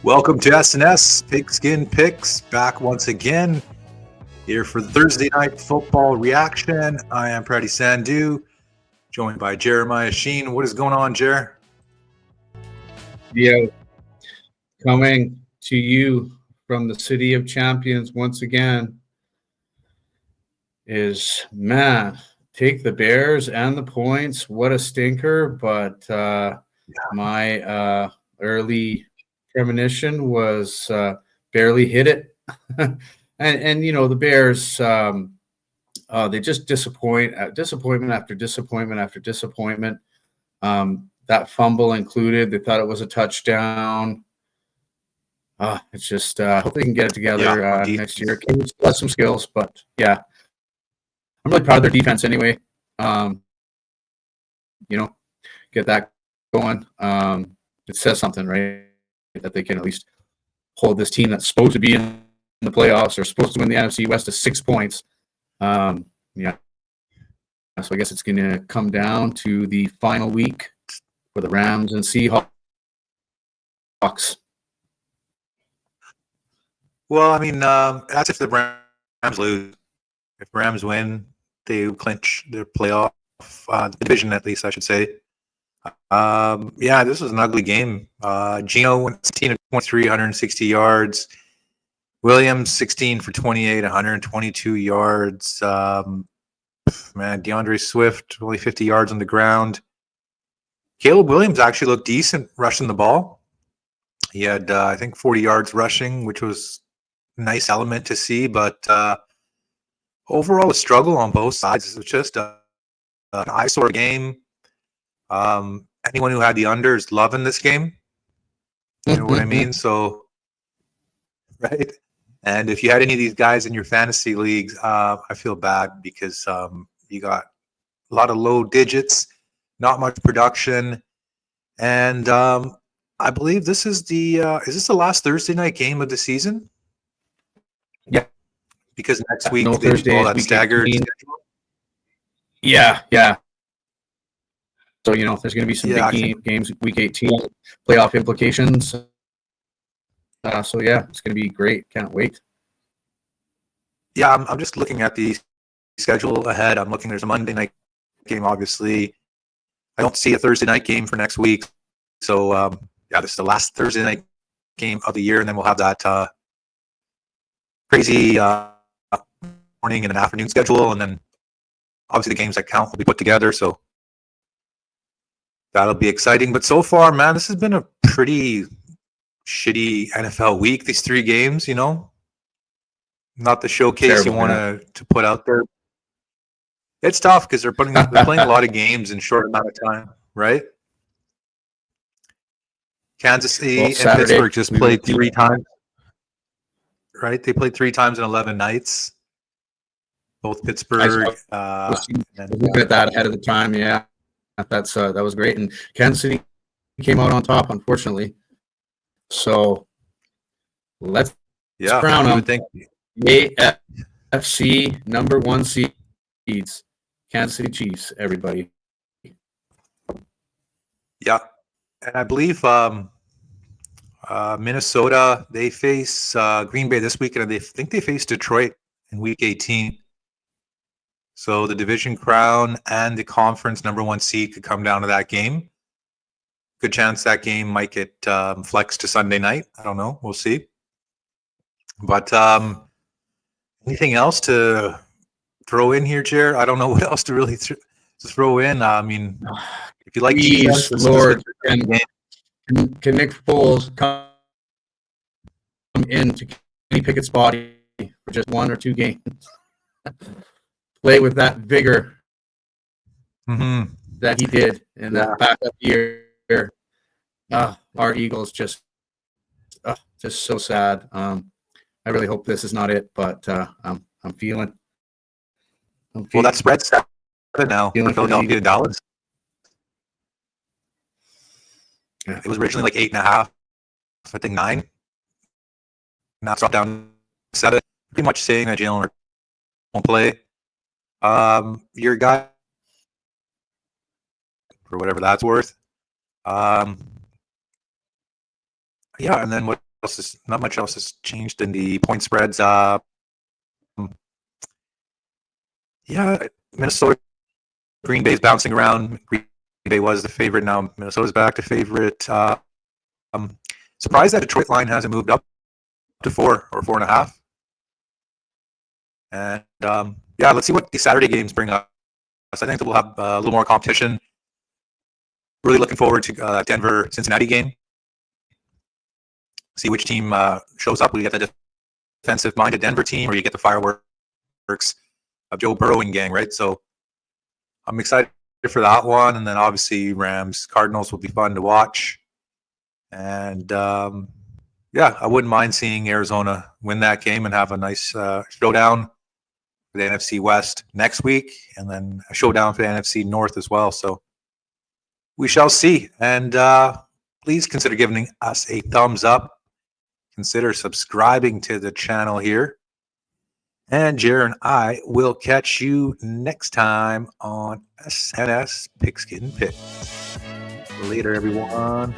Welcome to S&S Pigskin Picks, back once again here for the Thursday night football reaction. I am Pretty Sandhu, joined by Jeremiah Sheen. What is going on, Jer? Yeah, coming to you from the City of Champions once again is, man, take the Bears and the points. What a stinker, but my early premonition was barely hit it. and you know, the Bears, they just disappointment after disappointment after disappointment. That fumble included, they thought it was a touchdown. It's just hope they can get it together next year. King still has some skills, but yeah, I'm really proud of their defense anyway. Get that going. It says something, right? That they can at least hold this team that's supposed to be in the playoffs or supposed to win the NFC West to 6 points. Yeah. So I guess it's going to come down to the final week for the Rams and Seahawks. Well, I mean, that's if the Rams lose. If Rams win, they clinch their playoff division, at least I should say. Yeah, this was an ugly game. Geno went 16 of 23, 160 yards. Williams 16 for 28, 122 yards. DeAndre Swift only 50 yards on the ground. Caleb Williams actually looked decent rushing the ball. He had, I think, 40 yards rushing, which was a nice element to see. But overall, a struggle on both sides. It was just an eyesore game. Anyone who had the under is loving this game. You know what I mean? So, right? And if you had any of these guys in your fantasy leagues, I feel bad because you got a lot of low digits, not much production. And I believe this is is this the last Thursday night game of the season? Yeah. Because next week no they do all that staggered schedule. Yeah. So, you know, there's going to be some big games, week 18, playoff implications. So, yeah, it's going to be great. Can't wait. Yeah, I'm just looking at the schedule ahead. I'm looking, there's a Monday night game, obviously. I don't see a Thursday night game for next week. So, yeah, this is the last Thursday night game of the year, and then we'll have that crazy morning and an afternoon schedule, and then obviously the games that count will be put together. So, that'll be exciting. But so far, man, this has been a pretty shitty NFL week, these 3 games, you know? Not the showcase you want to put out there. It's tough because they're playing a lot of games in a short amount of time, right? Kansas City and Pittsburgh just played 3 times, right? They played 3 times in 11 nights. Both Pittsburgh. Looking at that ahead of the time, yeah. That was great, and Kansas City came out on top, unfortunately. So let's crown them AFC number 1 seeds, Kansas City Chiefs. Everybody. Yeah, and I believe Minnesota, they face Green Bay this weekend, and they think they face Detroit in Week 18. So the division crown and the conference number 1 seed could come down to that game. Good chance that game might get flexed to Sunday night. I don't know. We'll see. But anything else to throw in here, Jer? I don't know what else to really throw in. I mean, if you like defense, Lord, can Nick Foles come into Kenny Pickett's body for just 1 or 2 games? Play with that vigor that he did in that backup year. Our Eagles just so sad. I really hope this is not it, but I'm feeling. Well, that spread's 7 now for Philadelphia to Dallas. Yeah. It was originally like 8.5, I think 9. Now it's dropped down to 7. Pretty much saying that Jalen won't play. Your guy, for whatever that's worth. Yeah, and then what not much else has changed in the point spreads. Yeah, Minnesota, Green Bay's bouncing around. Green Bay was the favorite. Now Minnesota's back to favorite. Surprised that Detroit line hasn't moved up to 4 or 4.5. And yeah, let's see what the Saturday games bring us. I think that we'll have a little more competition. Really looking forward to Denver-Cincinnati game. See which team shows up. We get the defensive-minded Denver team, or you get the fireworks of Joe Burrow and gang, right? So I'm excited for that one. And then obviously Rams-Cardinals will be fun to watch. And yeah, I wouldn't mind seeing Arizona win that game and have a nice showdown for the NFC West next week, and then a showdown for the NFC North as well. So we shall see. And please consider giving us a thumbs up. Consider subscribing to the channel here. And Jared and I will catch you next time on S&S Pigskin Picks. Later, everyone.